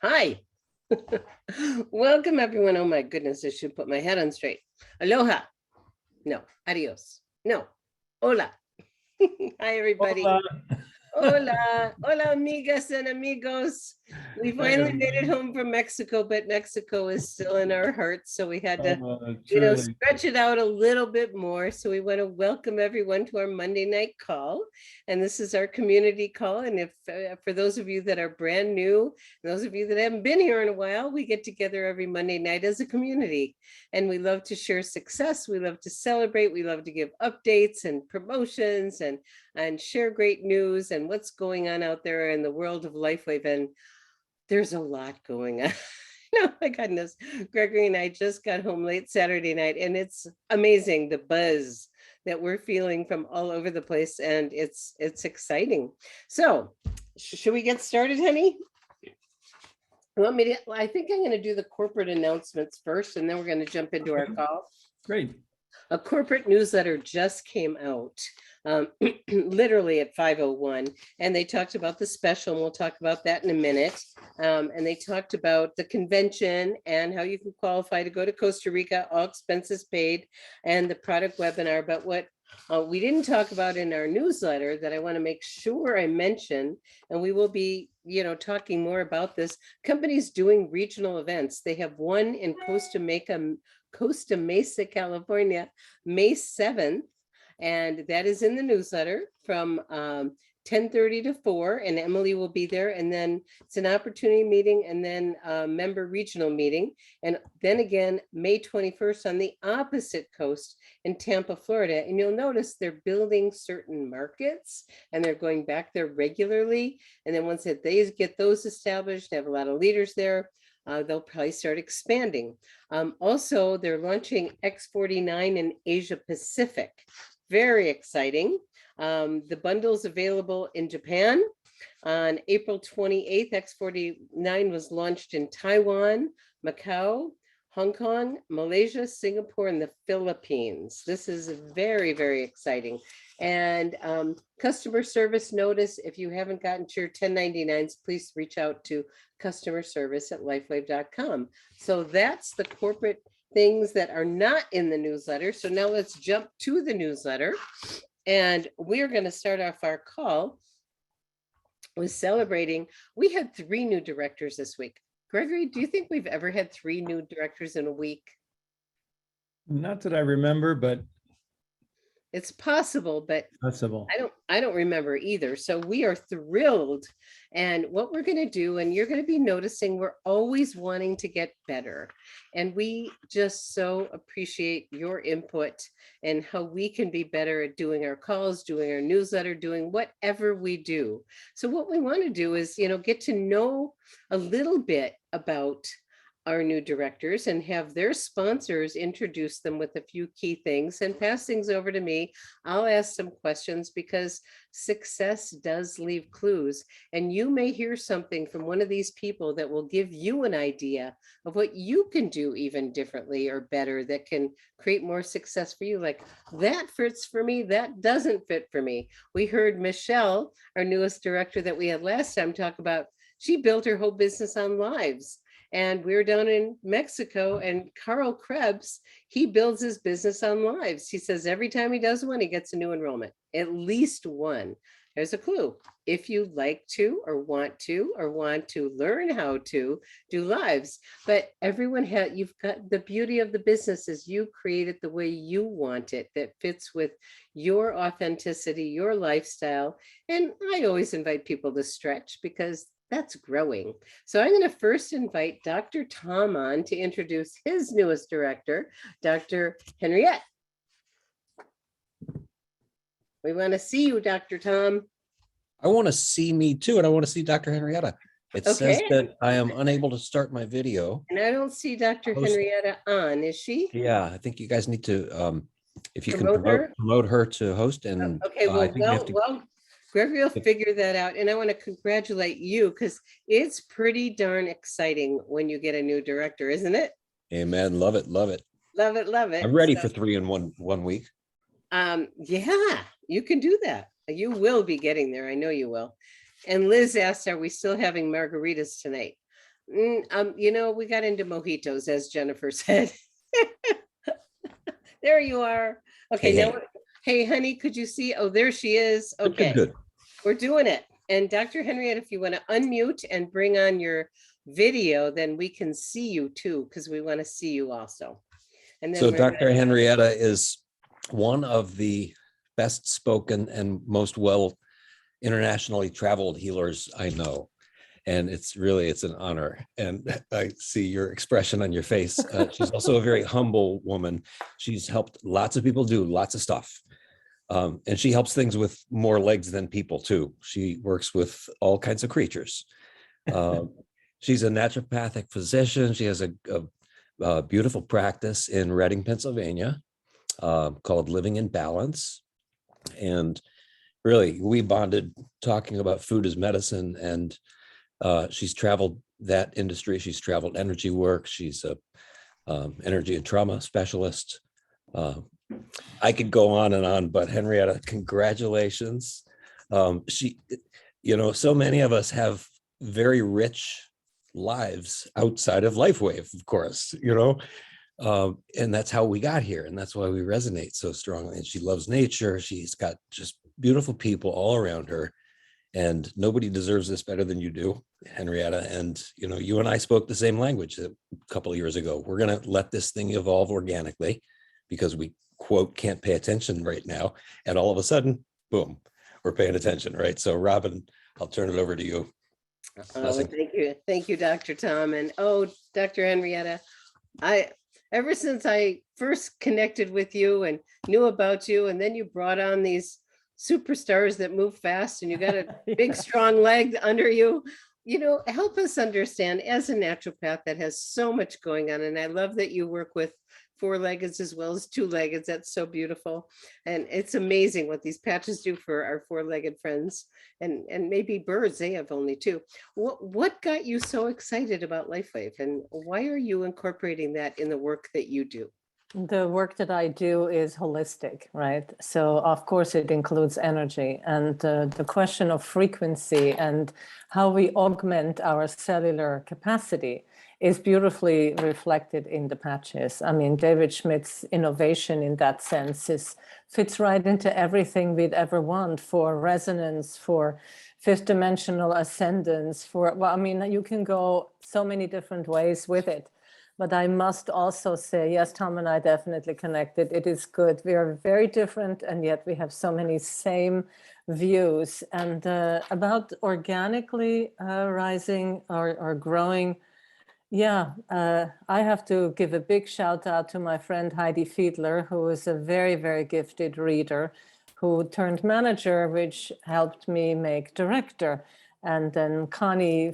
Hi. Welcome, everyone. Oh, my goodness, I should put my head on straight. Aloha. No, adios. No, hola. Hi, everybody. Hola. Hola. Hola, amigas and amigos. We Hey, finally made it everybody. home from Mexico, but Mexico is still in our hearts. So we had to, Truly. stretch it out a little bit more. So we want to welcome everyone to our Monday night call. And this is our community call. And if for those of you that are brand new, those of you that haven't been here in a while, we get together every Monday night as a community. And we love to share success. We love to celebrate. We love to give updates and promotions and share great news and what's going on out there in the world of LifeWave. And there's a lot going on. Oh my goodness. Gregory and I just got home late Saturday night, and it's amazing the buzz that we're feeling from all over the place, and it's exciting. So should we get started, honey? You want me to? Well, I think I'm going to do the corporate announcements first, and then we're going to jump into our call. Great. A corporate newsletter just came out literally at 5:01, and they talked about the special, and we'll talk about that in a minute. And they talked about the convention and how you can qualify to go to Costa Rica, all expenses paid, and the product webinar. But what we didn't talk about in our newsletter that I want to make sure I mention, and we will be, talking more about this, companies doing regional events. They have one in Costa Mesa, California, May 7th. And that is in the newsletter from 10:30 to 4, and Emily will be there. And then it's an opportunity meeting and then a member regional meeting. And then again, May 21st on the opposite coast in Tampa, Florida. And you'll notice they're building certain markets and they're going back there regularly. And then once they get those established, they have a lot of leaders there. They'll probably start expanding. Also, they're launching X49 in Asia Pacific. Very exciting. The bundle's available in Japan. On April 28th, X49 was launched in Taiwan, Macau, Hong Kong, Malaysia, Singapore, and the Philippines. This is very, very exciting. And customer service notice, if you haven't gotten to your 1099s, please reach out to customer service at lifewave.com. So that's the corporate things that are not in the newsletter. So now let's jump to the newsletter. And we're going to start off our call with celebrating. We had 3 new directors this week. Gregory, do you think we've ever had 3 new directors in a week? Not that I remember, but it's possible, but possible. I don't remember either. So we are thrilled. And what we're going to do, and you're going to be noticing, we're always wanting to get better. And we just so appreciate your input and how we can be better at doing our calls, doing our newsletter, doing whatever we do. So what we want to do is, get to know a little bit about our new directors and have their sponsors introduce them with a few key things and pass things over to me. I'll ask some questions because success does leave clues, and you may hear something from one of these people that will give you an idea of what you can do even differently or better that can create more success for you. Like, that fits for me, that doesn't fit for me. We heard Michelle, our newest director that we had last time, talk about she built her whole business on lives. And we were down in Mexico, and Carl Krebs, he builds his business on lives. He says every time he does one, he gets a new enrollment, at least one. There's a clue. If you like to or want to learn how to do lives, but everyone you've got the beauty of the business is you create it the way you want it, that fits with your authenticity, your lifestyle. And I always invite people to stretch because that's growing. So I'm going to first invite Dr. Tom on to introduce his newest director, Dr. Henriette. We want to see you, Dr. Tom. I want to see me too, and I want to see Dr. Henrietta. It says that I am unable to start my video. And I don't see Dr. Henrietta on, is she? Yeah, I think you guys need to, if you can promote her to host. And okay, well, Gregory will figure that out. And I want to congratulate you because it's pretty darn exciting when you get a new director, isn't it? Amen. Love it. Love it. Love it. Love it. I'm ready for 3 in one week. Yeah, you can do that. You will be getting there. I know you will. And Liz asked, are we still having margaritas tonight? We got into mojitos, as Jennifer said. There you are. Okay, Hey, now, hey, honey, could you see? Oh, there she is. Good, Okay, good. we're doing it. And Dr. Henrietta, if you want to unmute and bring on your video, then we can see you too, because we want to see you also. And then So Dr. Henrietta is one of the best spoken and most well internationally traveled healers I know. And it's an honor. And I see your expression on your face. She's also a very humble woman. She's helped lots of people do lots of stuff. And she helps things with more legs than people too. She works with all kinds of creatures. She's a naturopathic physician. She has a beautiful practice in Reading, Pennsylvania, called Living in Balance. And really, we bonded talking about food as medicine. And she's traveled that industry. She's traveled energy work. She's a energy and trauma specialist. I could go on, but Henrietta, congratulations. So many of us have very rich lives outside of LifeWave, of course, and that's how we got here. And that's why we resonate so strongly. And she loves nature. She's got just beautiful people all around her. And nobody deserves this better than you do, Henrietta. And, you and I spoke the same language a couple of years ago. We're going to let this thing evolve organically because we, quote, can't pay attention right now. And all of a sudden, boom, we're paying attention, right? So Robin, I'll turn it over to you. Oh, thank you. Thank you, Dr. Tom. And Dr. Henrietta, ever since I first connected with you and knew about you, and then you brought on these superstars that move fast and you got a big, strong leg under you, help us understand as a naturopath that has so much going on. And I love that you work with four-leggeds as well as two-leggeds. That's so beautiful. And it's amazing what these patches do for our four-legged friends and maybe birds. They have only two. What got you so excited about LifeWave, and why are you incorporating that in the work that you do? The work that I do is holistic, right? So of course it includes energy, and the question of frequency and how we augment our cellular capacity is beautifully reflected in the patches. I mean, David Schmidt's innovation in that sense fits right into everything we'd ever want for resonance, for fifth dimensional ascendance, you can go so many different ways with it. But I must also say, yes, Tom and I definitely connected. It is good. We are very different, and yet we have so many same views. And about organically rising or growing, I have to give a big shout out to my friend Heidi Fiedler, who is a very, very gifted reader, who turned manager, which helped me make director. And then Connie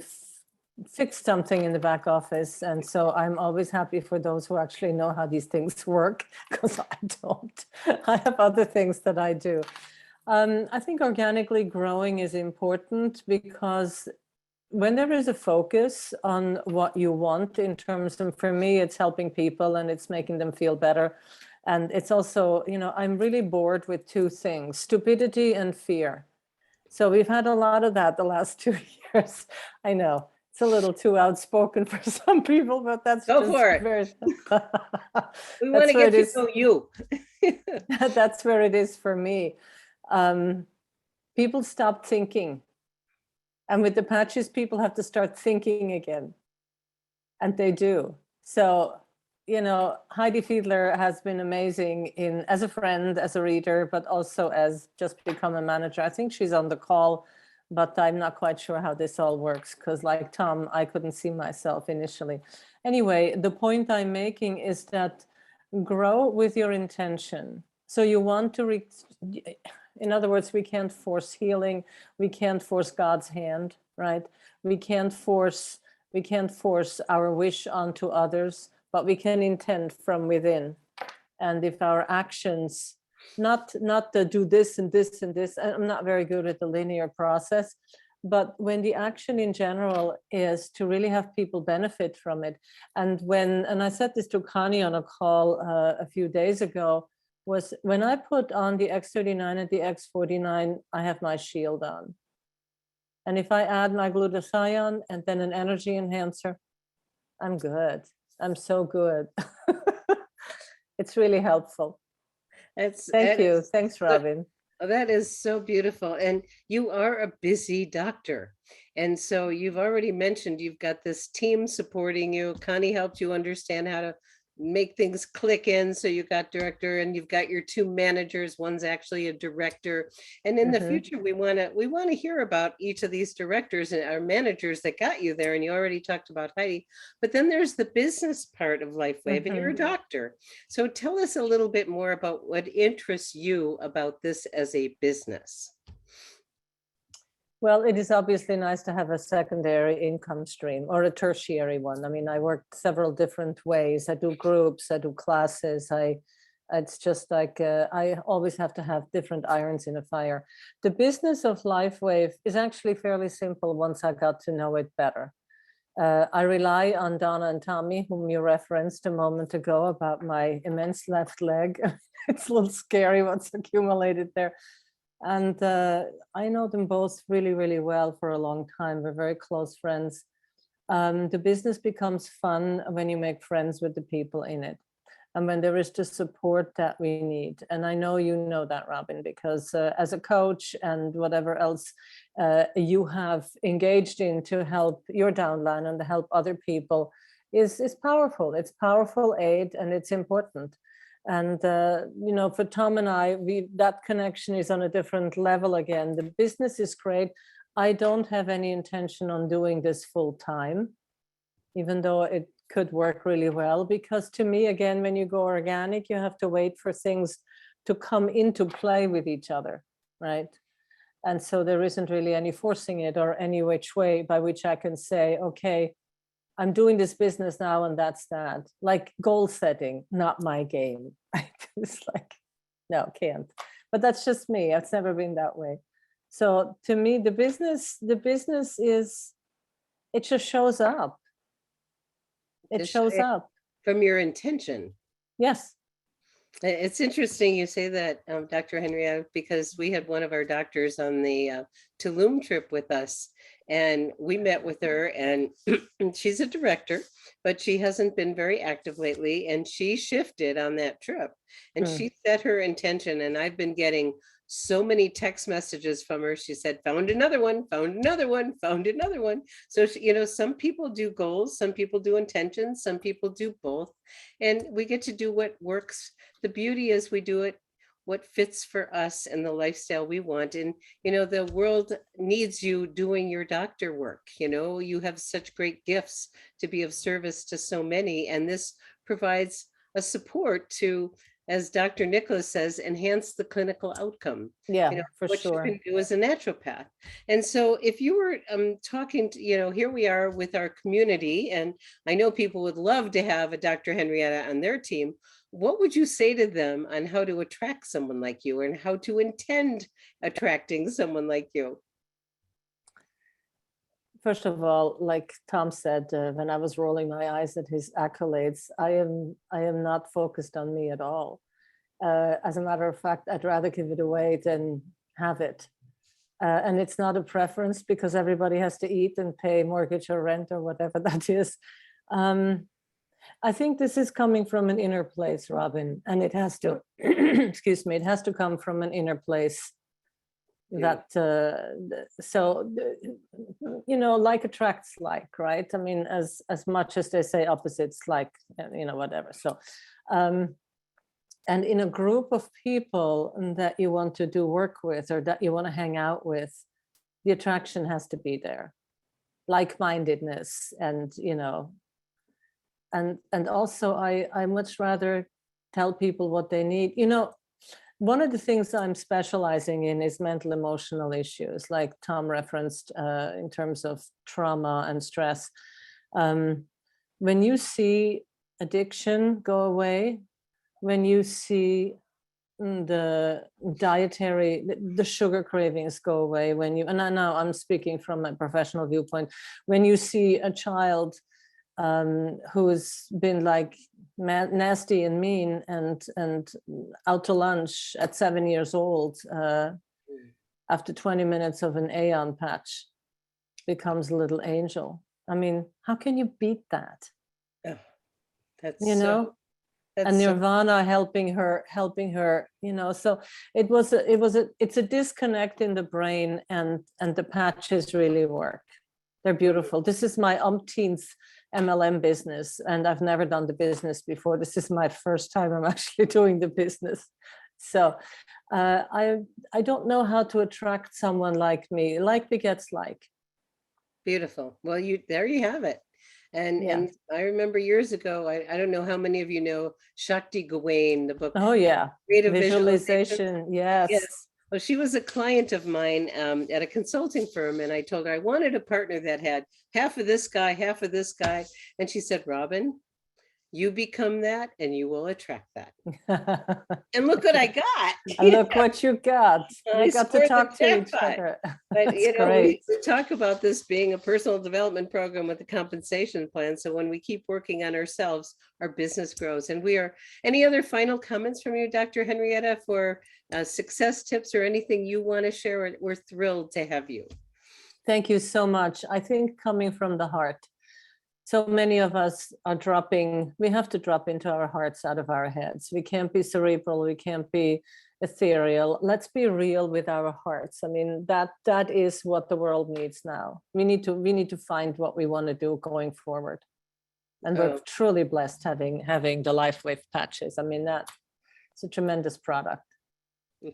fixed something in the back office. And so I'm always happy for those who actually know how these things work, because I don't. I have other things that I do. I think organically growing is important because when there is a focus on what you want in terms of, for me, it's helping people and it's making them feel better. And it's also, I'm really bored with two things, stupidity and fear. So we've had a lot of that the last 2 years. I know. It's a little too outspoken for some people, but that's Go just for it. We want to get to know you. That's where it is for me. People stop thinking. And with the patches, people have to start thinking again. And they do. So, Heidi Fiedler has been amazing as a friend, as a reader, but also as just become a manager. I think she's on the call, but I'm not quite sure how this all works because, like Tom, I couldn't see myself initially. Anyway, the point I'm making is that grow with your intention. So you want to, in other words, we can't force healing. We can't force God's hand, right? We can't force our wish onto others, but we can intend from within. And if our actions, not to do this and this and this, and I'm not very good at the linear process, but when the action in general is to really have people benefit from it. And I said this to Connie on a call a few days ago, was when I put on the X39 and the X49, I have my shield on. And if I add my glutathione and then an energy enhancer, I'm good. I'm so good. It's really helpful. Thank you. Thanks, Robin. That is so beautiful. And you are a busy doctor. And so you've already mentioned you've got this team supporting you. Connie helped you understand how to make things click in. So you got director and you've got your two managers. One's actually a director. And in the future, we want to hear about each of these directors and our managers that got you there. And you already talked about Heidi. But then there's the business part of LifeWave, and you're a doctor. So tell us a little bit more about what interests you about this as a business. Well, it is obviously nice to have a secondary income stream or a tertiary one. I mean, I work several different ways. I do groups, I do classes. It's just like I always have to have different irons in a fire. The business of LifeWave is actually fairly simple once I got to know it better. I rely on Donna and Tommy, whom you referenced a moment ago about my immense left leg. It's a little scary what's accumulated there. And I know them both really, really well for a long time. We're very close friends. The business becomes fun when you make friends with the people in it, and when there is the support that we need. And I know you know that, Robin, because as a coach and whatever else you have engaged in to help your downline and to help other people is powerful. It's powerful aid, and it's important. And, you know, for Tom and I, that connection is on a different level again. The business is great. I don't have any intention on doing this full time, even though it could work really well, because to me, again, when you go organic, you have to wait for things to come into play with each other, right? And so there isn't really any forcing it or any which way by which I can say, okay, I'm doing this business now and that's that. Like goal setting, not my game. It's like, no, can't. But that's just me. It's never been that way. So to me, the business is, it just shows up. It shows up. From your intention. Yes. It's interesting you say that, Dr. Henrietta, because we had one of our doctors on the Tulum trip with us, and we met with her, and she's a director, but she hasn't been very active lately, and she shifted on that trip, and she set her intention, and I've been getting so many text messages from her. She said, found another one, found another one, found another one. So, you know, some people do goals, some people do intentions, some people do both. And we get to do what works. The beauty is we do it what fits for us and the lifestyle we want. And, you know, the world needs you doing your doctor work. You know, you have such great gifts to be of service to so many. And this provides a support to, as Dr. Nicholas says, enhance the clinical outcome. Yeah, you know, for what sure. you can do as a naturopath. And so if you were talking to, you know, here we are with our community, and I know people would love to have a Dr. Henrietta on their team. What would you say to them on how to attract someone like you and how to intend attracting someone like you? First of all, like Tom said, when I was rolling my eyes at his accolades, I am not focused on me at all. As a matter of fact, I'd rather give it away than have it. And it's not a preference because everybody has to eat and pay mortgage or rent or whatever that is. I think this is coming from an inner place, Robin, and it has to, excuse me, it has to come from an inner place. That so you know, like attracts like, right? I mean, as much as they say opposites like, you know, whatever. So and in a group of people that you want to do work with or that you want to hang out with, the attraction has to be there, like-mindedness, and you know, and also I much rather tell people what they need. You know, one of the things I'm specializing in is mental emotional issues, like Tom referenced in terms of trauma and stress. When you see addiction go away, when you see the dietary, the sugar cravings go away, when you, and I know I'm speaking from a professional viewpoint, when you see a child who's been like nasty and mean and out to lunch at 7 years old after 20 minutes of an Aeon patch, becomes a little angel. I mean, how can you beat that? Oh, that's You know? so, that's And so, Nirvana helping her, you know. So it's a disconnect in the brain, and the patches really work. They're beautiful. This is my umpteenth MLM business, and I've never done the business before. This is my first time I'm actually doing the business. So I don't know how to attract someone like me. Like begets like. beautiful. Well, there you have it. And Yeah. and I remember years ago, I don't know how many of you know Shakti Gawain, the book Oh yeah. Creative Visualization. Visualization. Yes. Yes. Well, she was a client of mine at a consulting firm, and I told her I wanted a partner that had half of this guy, half of this guy. And she said, Robin, you become that and you will attract that. And look what I got. And look what you got. I You got to scored the talk to each jackpot. other. But That's we great. talk about this being a personal development program with a compensation plan. So when we keep working on ourselves, our business grows. And any other final comments from you, Dr. Henrietta, for success tips or anything you want to share? We're thrilled to have you. Thank you so much. I think coming from the heart, so many of us are we have to drop into our hearts out of our heads. We can't be cerebral, we can't be ethereal. Let's be real with our hearts. I mean, that is what the world needs now. We need to find what we want to do going forward. And we're truly blessed having the Life Wave patches. I mean, it's a tremendous product.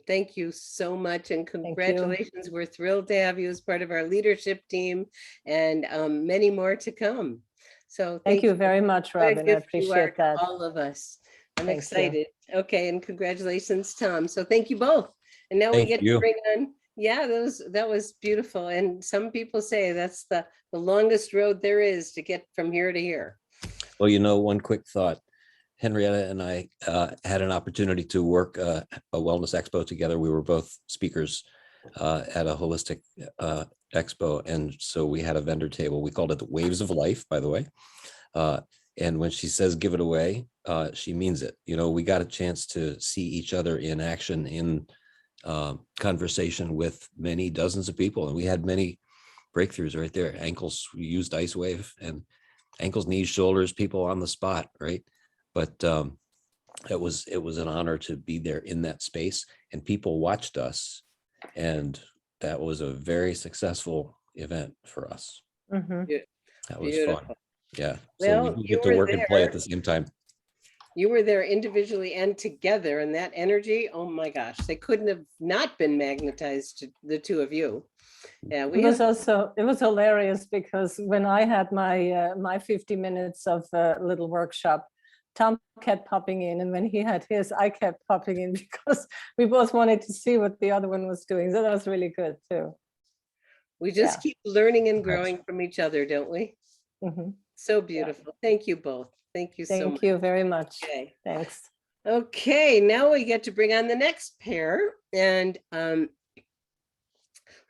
Thank you so much, and congratulations. We're thrilled to have you as part of our leadership team, and many more to come. So thank you very much, Robin. I appreciate that. All of us. I'm Thank excited. You. Okay, and congratulations, Tom. So thank you both. And now we get to bring on, that was beautiful. And some people say that's the longest road there is to get from here to here. Well, one quick thought. Henrietta and I had an opportunity to work a wellness expo together. We were both speakers at a holistic expo. And so we had a vendor table. We called it the Waves of Life, by the way. And when she says give it away, she means it. We got a chance to see each other in action in conversation with many dozens of people. And we had many breakthroughs right there. Ankles, we used Ice Wave, and ankles, knees, shoulders, people on the spot, right? But it was an honor to be there in that space, and people watched us, and that was a very successful event for us. Mm-hmm. That was fun. Yeah. Well, so we get to work and play at the same time. You were there individually and together, and that energy, oh my gosh, they couldn't have not been magnetized to the two of you. Yeah, it was hilarious, because when I had my 50 minutes of little workshop, Tom kept popping in, and when he had his, I kept popping in, because we both wanted to see what the other one was doing. So that was really good too. We just keep learning and growing from each other, don't we? Mm-hmm. So beautiful. Thank you both. Thank you so much. Thank you very much. Okay. Thanks. Okay, now we get to bring on the next pair, and we're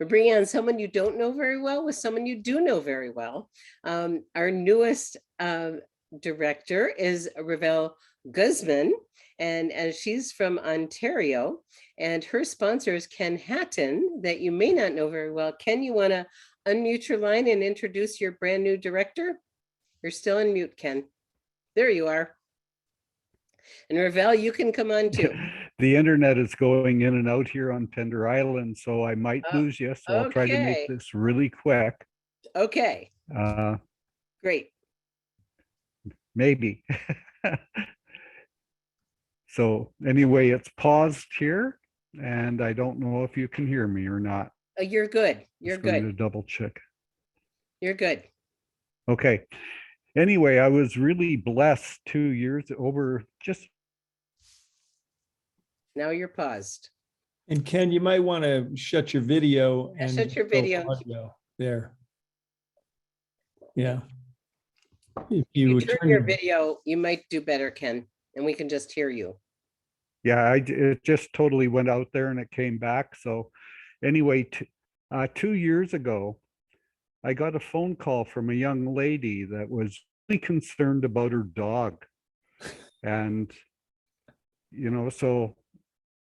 bringing on someone you don't know very well with someone you do know very well. Our newest director is Revell Guzman, and she's from Ontario, and her sponsor is Ken Hatton, that you may not know very well. Ken, you want to unmute your line and introduce your brand new director? You're still on mute, Ken. There you are. And Revell, you can come on too. The internet is going in and out here on Pender Island, so I might lose you. So I'll try to make this really quick. Okay. Great. Maybe. So anyway, it's paused here, and I don't know if you can hear me or not. You're good. You're Just going good. to double check. You're good. Okay. Anyway, I was really blessed 2 years over just. Now you're paused. And Ken, you might want to shut your video and shut your go video. audio there. Yeah. If You you turn your video, you might do better, Ken, and we can just hear you. Yeah, it just totally went out there and it came back. So anyway, 2 years ago, I got a phone call from a young lady that was really concerned about her dog. And, so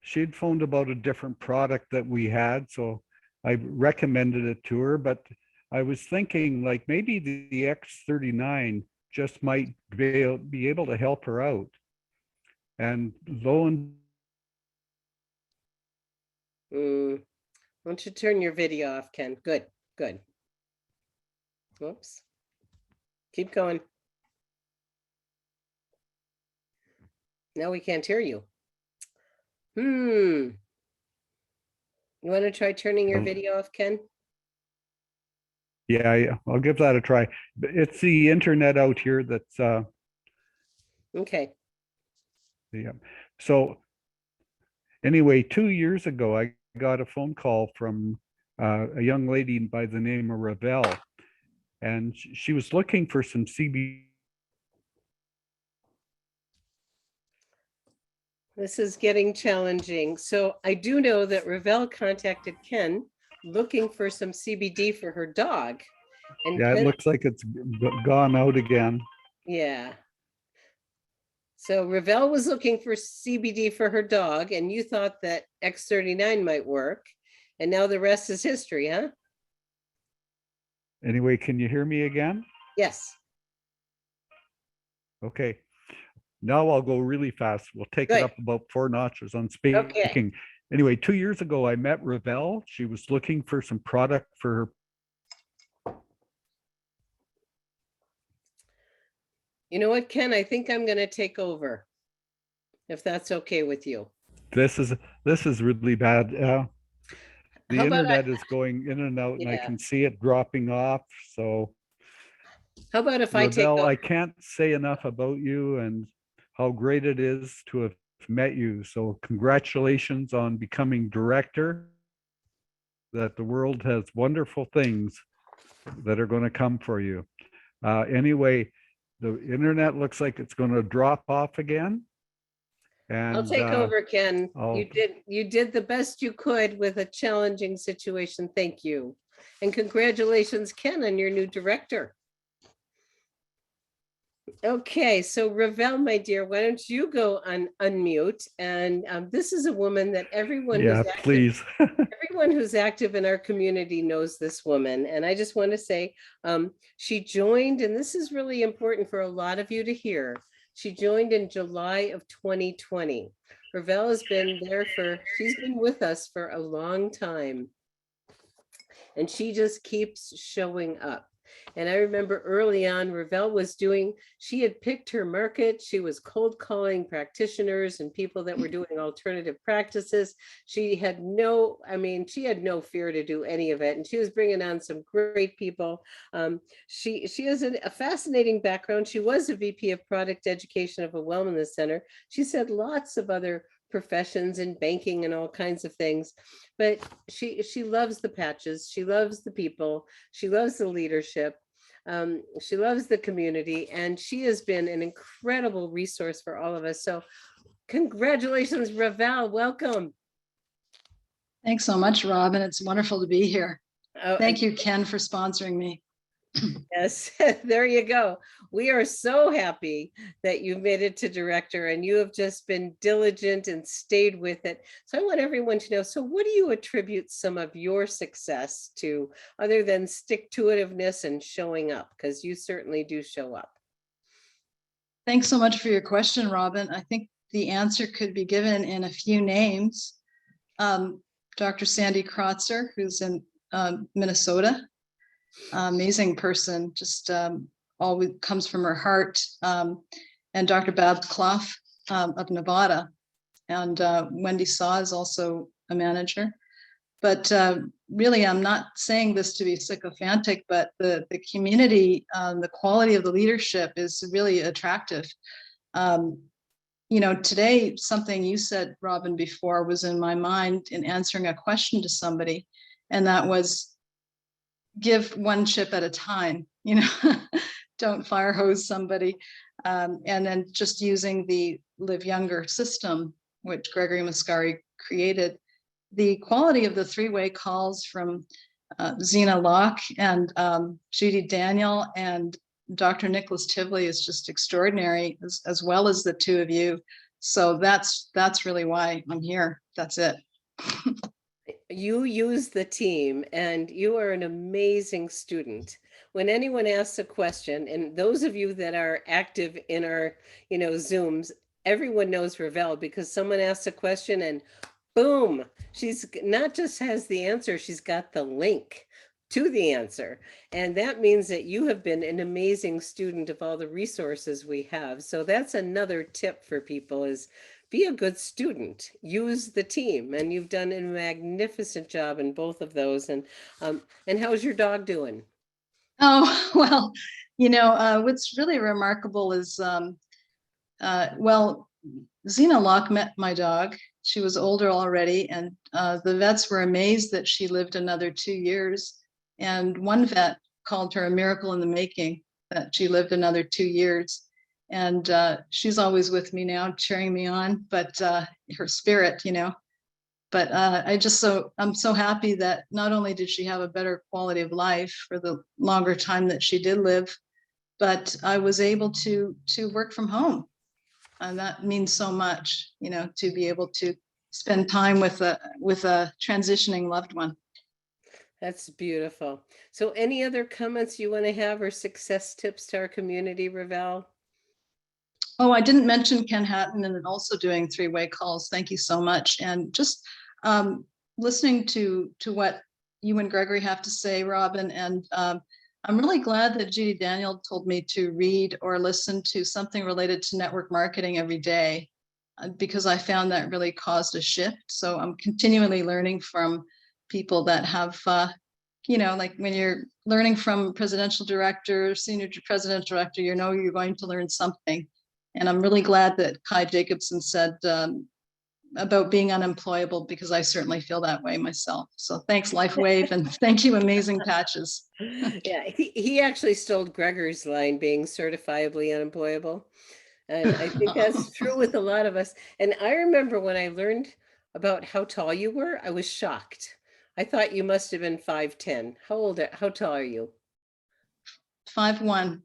she'd phoned about a different product that we had. So I recommended it to her, but I was thinking like maybe the X39 just might be able to help her out. And lo and Why don't you turn your video off, Ken? Good, good. Whoops. Keep going. Now we can't hear you. You want to try turning your video off, Ken? yeah, I'll give that a try. It's the internet out here that's Okay. yeah. So anyway, 2 years ago, I got a phone call from a young lady by the name of Revell, and she was looking for some CB. This is getting challenging. So I do know that Revell contacted Ken looking for some CBD for her dog. And Yeah, it Ken, looks like it's gone out again. yeah. So Revell was looking for CBD for her dog, and you thought that X39 might work. And now the rest is history, huh? Anyway, can you hear me again? Yes. Okay. Now I'll go really fast. We'll take Good. it up about 4 notches on speaking. Okay. Anyway, 2 years ago, I met Revell. She was looking for some product for her. You know what, Ken? I think I'm going to take over, if that's okay with you. This is really bad. The How about internet is going in and out, and I Yeah. can see it dropping off. So How about if I take Revell, over? I can't say enough about you and how great it is to have met you. So congratulations on becoming director. That the world has wonderful things that are going to come for you. Anyway, the internet looks like it's going to drop off again. And I'll take over, Ken. I'll- You did the best you could with a challenging situation. Thank you. And congratulations, Ken, on your new director. Okay, so Revell, my dear, why don't you go on unmute? And this is a woman that everyone yeah, who's active, please. everyone who's active in our community knows this woman. And I just want to say she joined, and this is really important for a lot of you to hear. She joined in July of 2020. Revell has been there she's been with us for a long time. And she just keeps showing up. And I remember early on, Revell she had picked her market. She was cold calling practitioners and people that were doing alternative practices. She had no fear to do any of it. And she was bringing on some great people. She has a fascinating background. She was a VP of product education of a wellness center. She said lots of other professions in banking and all kinds of things, but she loves the patches. She loves the people. She loves the leadership. She loves the community, and she has been an incredible resource for all of us. So congratulations, Revell. Welcome. Thanks so much, Robin. It's wonderful to be here. Thank you, Ken, for sponsoring me. Yes, there you go. We are so happy that you made it to director, and you have just been diligent and stayed with it. So I want everyone to know, so what do you attribute some of your success to, other than stick-to-itiveness and showing up? Because you certainly do show up. Thanks so much for your question, Robin. I think the answer could be given in a few names. Dr. Sandy Krotzer, who's in Minnesota. Amazing person, just always comes from her heart. And Dr. Bab Clough of Nevada. And Wendy Saw is also a manager. But really, I'm not saying this to be sycophantic, but the community, the quality of the leadership is really attractive. You know, today, something you said, Robin, before was in my mind in answering a question to somebody, and that was, give one chip at a time, you know, don't fire hose somebody. And then just using the Live Younger system, which Gregory Muscari created, the quality of the three-way calls from Zena Locke and Judy Daniel and Dr. Nicholas Tivley is just extraordinary, as well as the two of you. So that's really why I'm here. That's it. You use the team and you are an amazing student. When anyone asks a question, and those of you that are active in our, Zooms, everyone knows Revell because someone asks a question and boom, she's not just has the answer, she's got the link to the answer. And that means that you have been an amazing student of all the resources we have. So that's another tip for people is be a good student, use the team, and you've done a magnificent job in both of those. And how's your dog doing? Oh, well, what's really remarkable is, Zena Locke met my dog. She was older already, and the vets were amazed that she lived another 2 years. And one vet called her a miracle in the making, that she lived another 2 years. And she's always with me now, cheering me on, but her spirit, but I'm so happy that not only did she have a better quality of life for the longer time that she did live, but I was able to work from home. And that means so much, to be able to spend time with a transitioning loved one. That's beautiful. So any other comments you want to have or success tips to our community, Revell? Oh, I didn't mention Ken Hatton and also doing three-way calls. Thank you so much. And just listening to what you and Gregory have to say, Robin, and I'm really glad that Judy Daniel told me to read or listen to something related to network marketing every day, because I found that really caused a shift. So I'm continually learning from people that have, like when you're learning from presidential director, senior presidential director, you're going to learn something. And I'm really glad that Kai Jacobson said about being unemployable, because I certainly feel that way myself. So thanks, LifeWave, and thank you, Amazing Patches. Yeah, he actually stole Gregor's line, being certifiably unemployable. And I think that's true with a lot of us. And I remember when I learned about how tall you were, I was shocked. I thought you must have been 5'10". How tall are you? 5'1".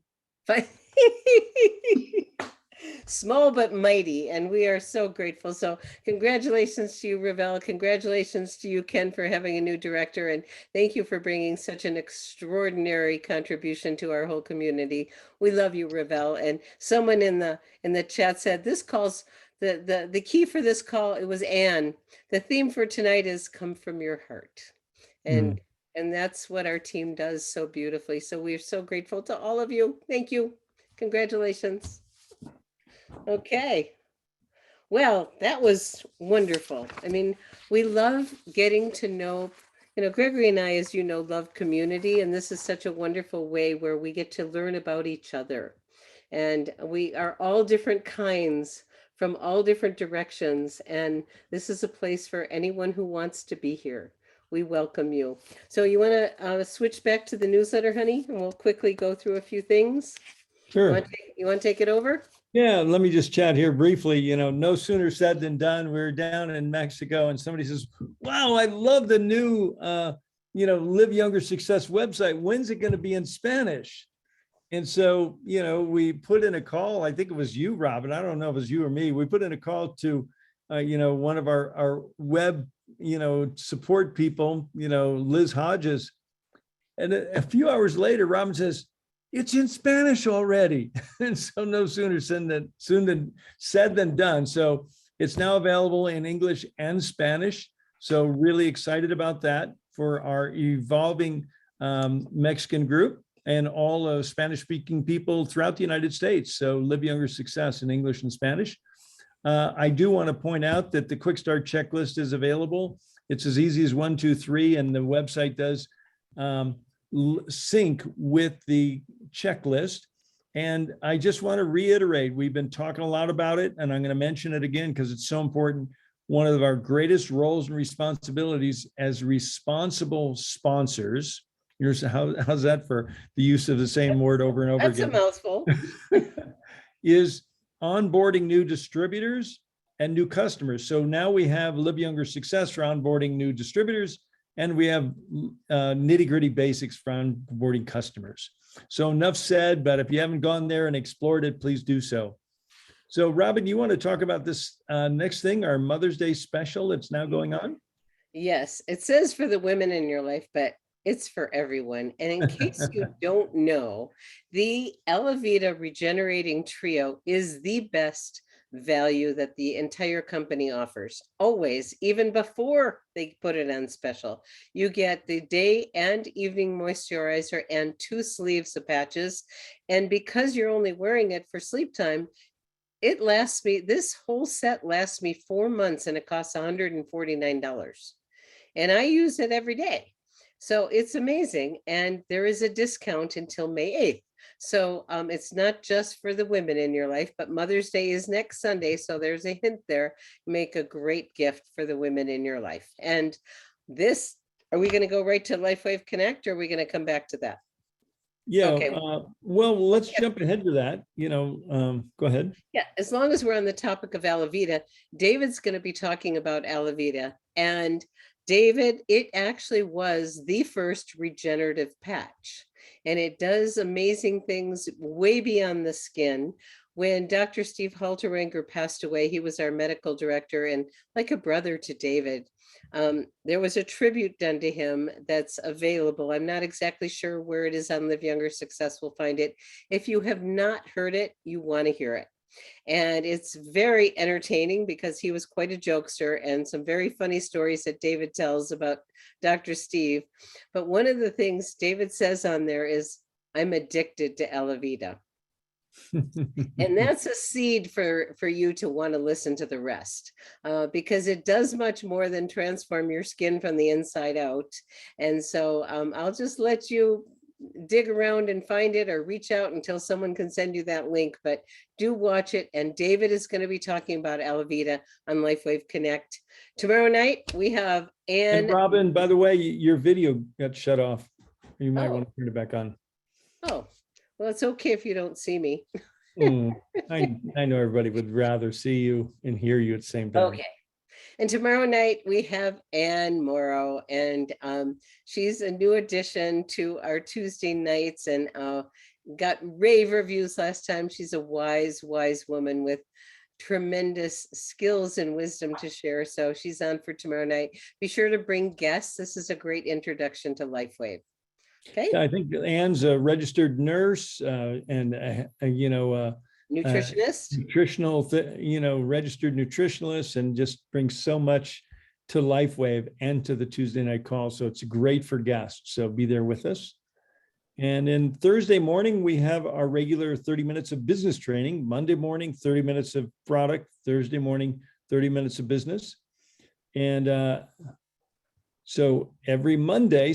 Small but mighty, and we are so grateful. So congratulations to you, Revell. Congratulations to you, Ken, for having a new director, and thank you for bringing such an extraordinary contribution to our whole community. We love you, Revell. And someone in the chat said this calls the key for this call. It was Anne. The theme for tonight is "Come from Your Heart," and that's what our team does so beautifully. So we're so grateful to all of you. Thank you. Congratulations. Okay. Well, that was wonderful. I mean, we love getting to know, Gregory and I, as you know, love community, and this is such a wonderful way where we get to learn about each other. And we are all different kinds from all different directions. And this is a place for anyone who wants to be here. We welcome you. So you want to switch back to the newsletter, honey, and we'll quickly go through a few things. Sure. You want to take it over? Yeah, let me just chat here briefly. No sooner said than done. We were down in Mexico and somebody says, wow, I love the new, Live Younger Success website. When's it going to be in Spanish? And so, we put in a call. I think it was you, Robin. I don't know if it was you or me. We put in a call to, one of our web, support people, Liz Hodges. And a few hours later, Robin says, it's in Spanish already. And so no sooner said than done. So it's now available in English and Spanish. So really excited about that for our evolving Mexican group and all Spanish speaking people throughout the United States. So Live Younger Success in English and Spanish. I do want to point out that the Quick Start checklist is available. It's as easy as 1, 2, 3, and the website does sync with the checklist. And I just want to reiterate, we've been talking a lot about it, and I'm going to mention it again because it's so important. One of our greatest roles and responsibilities as responsible sponsors, how's that for the use of the same word over and over again? That's a mouthful. Is onboarding new distributors and new customers. So now we have Live Younger Success for onboarding new distributors, and we have nitty-gritty basics for onboarding customers. So enough said, but if you haven't gone there and explored it, please do so. So Robin, you want to talk about this next thing, our Mother's Day special that's now going on? Yes, it says for the women in your life, but it's for everyone. And in case you don't know, the Alavita Regenerating Trio is the best value that the entire company offers. Always, even before they put it on special. You get the day and evening moisturizer and 2 sleeves of patches. And because you're only wearing it for sleep time, it lasts me, this whole set lasts me 4 months and it costs $149. And I use it every day. So it's amazing. And there is a discount until May 8th. So it's not just for the women in your life, but Mother's Day is next Sunday. So there's a hint there. Make a great gift for the women in your life. And this, are we going to go right to LifeWave Connect, or are we going to come back to that? Yeah, Okay. well, let's jump ahead to that, go ahead. Yeah, as long as we're on the topic of Alavita, David's going to be talking about Alavita. And David, it actually was the first regenerative patch, and it does amazing things way beyond the skin. When Dr. Steve Halterwanger passed away, he was our medical director and like a brother to David. There was a tribute done to him that's available. I'm not exactly sure where it is on Live Younger Success. We'll find it. If you have not heard it, you want to hear it. And it's very entertaining because he was quite a jokester, and some very funny stories that David tells about Dr. Steve. But one of the things David says on there is, I'm addicted to Alavita. And that's a seed for you to want to listen to the rest, because it does much more than transform your skin from the inside out. And so I'll just let you dig around and find it, or reach out until someone can send you that link. But do watch it. And David is going to be talking about Alavita on LifeWave Connect. Tomorrow night, we have Anne. And Robin, by the way, your video got shut off. You might Oh. want to turn it back on. Oh, well, it's okay if you don't see me. I know everybody would rather see you and hear you at the same time. Okay. And tomorrow night we have Anne Morrow, and she's a new addition to our Tuesday nights, and got rave reviews last time. She's a wise woman with tremendous skills and wisdom to share. So she's on for tomorrow night. Be sure to bring guests. This is a great introduction to LifeWave. Okay. I think Anne's a registered nurse and Nutritionist. nutritional, registered nutritionalist, and just brings so much to LifeWave and to the Tuesday night call. So it's great for guests. So be there with us. And then Thursday morning, we have our regular 30 minutes of business training. Monday morning, 30 minutes of product. Thursday morning, 30 minutes of business. And so every Monday,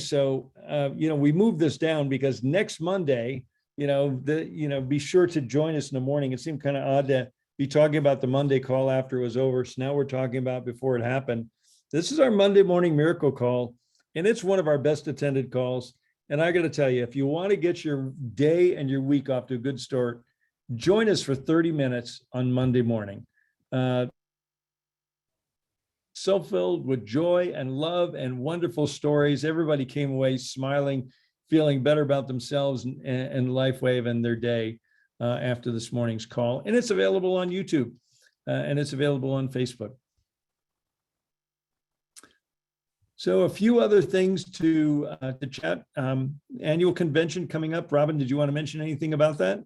we moved this down because next Monday, be sure to join us in the morning. It seemed kind of odd to be talking about the Monday call after it was over. So now we're talking about before it happened. This is our Monday morning miracle call, and it's one of our best attended calls. And I got to tell you, if you want to get your day and your week off to a good start, join us for 30 minutes on Monday morning. So filled with joy and love and wonderful stories. Everybody came away smiling, feeling better about themselves and LifeWave and their day after this morning's call. And it's available on YouTube and it's available on Facebook. So a few other things to chat. Annual convention coming up. Robin, did you want to mention anything about that?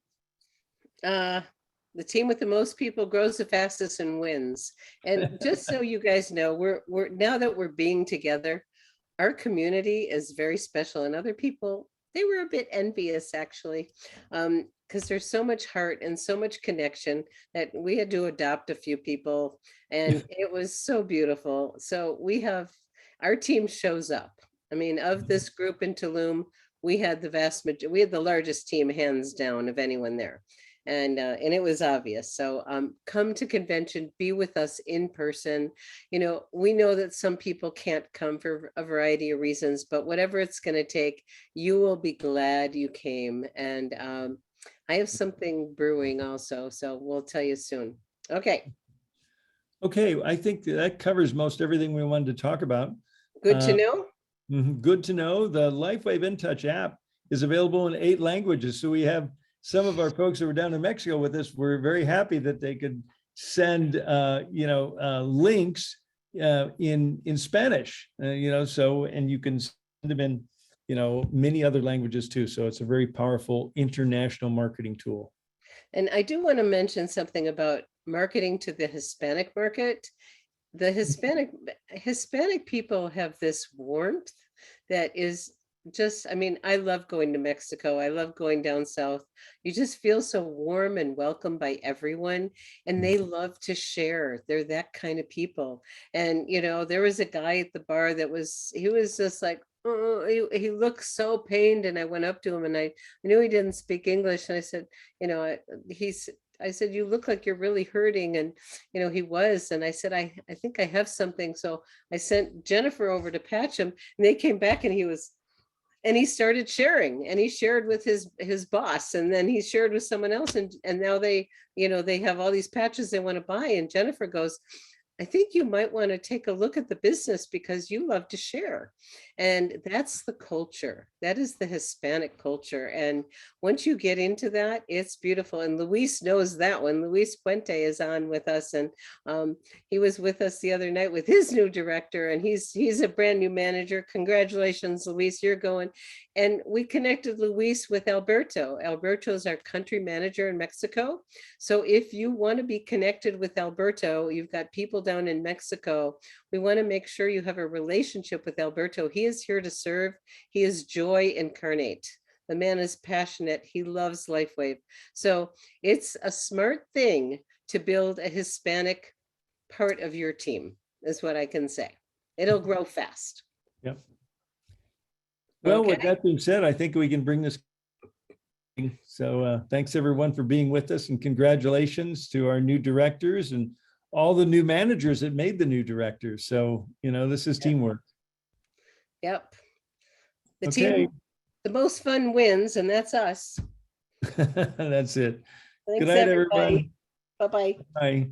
The team with the most people grows the fastest and wins. And just so you guys know, we're now that we're being together, our community is very special, and other people, they were a bit envious actually, because there's so much heart and so much connection that we had to adopt a few people, and it was so beautiful. So our team shows up. I mean, of this group in Tulum, we had the largest team hands down of anyone there. And it was obvious. So come to convention, be with us in person. We know that some people can't come for a variety of reasons, but whatever it's going to take, you will be glad you came. And I have something brewing also, so we'll tell you soon. Okay. Okay, I think that covers most everything we wanted to talk about. Good to know. Good to know. The LifeWave In Touch app is available in 8 languages. So we have some of our folks who were down in Mexico with us. We're very happy that they could send, links in Spanish, so, and you can send them in, many other languages too. So it's a very powerful international marketing tool. And I do want to mention something about marketing to the Hispanic market. The Hispanic people have this warmth that is just, I mean, I love going to Mexico. I love going down south. You just feel so warm and welcomed by everyone, and they love to share. They're that kind of people. And, there was a guy at the bar he was just like, oh, he looked so pained. And I went up to him and I knew he didn't speak English. And I said, I said, you look like you're really hurting. And, he was. And I said, I think I have something. So I sent Jennifer over to patch him, and they came back and he started sharing, and he shared with his boss, and then he shared with someone else. And now they have all these patches they want to buy. And Jennifer goes, I think you might want to take a look at the business because you love to share. And that's the culture. That is the Hispanic culture. And once you get into that, it's beautiful. And Luis knows that one. Luis Puente is on with us. And he was with us the other night with his new director. And he's a brand new manager. Congratulations, Luis, you're going. And we connected Luis with Alberto. Alberto is our country manager in Mexico. So if you want to be connected with Alberto, you've got people down in Mexico, we want to make sure you have a relationship with Alberto. He is here to serve. He is joy incarnate. The man is passionate. He loves LifeWave. So it's a smart thing to build a Hispanic part of your team, is what I can say. It'll grow fast. Yep. Well, with Okay. that being said, I think we can bring this. So thanks everyone for being with us, and congratulations to our new directors and all the new managers that made the new directors. So, this is teamwork. Yep. The Okay. team, the most fun wins, and that's us. That's it. Thanks, Good night, everybody. everyone. Bye-bye. Bye.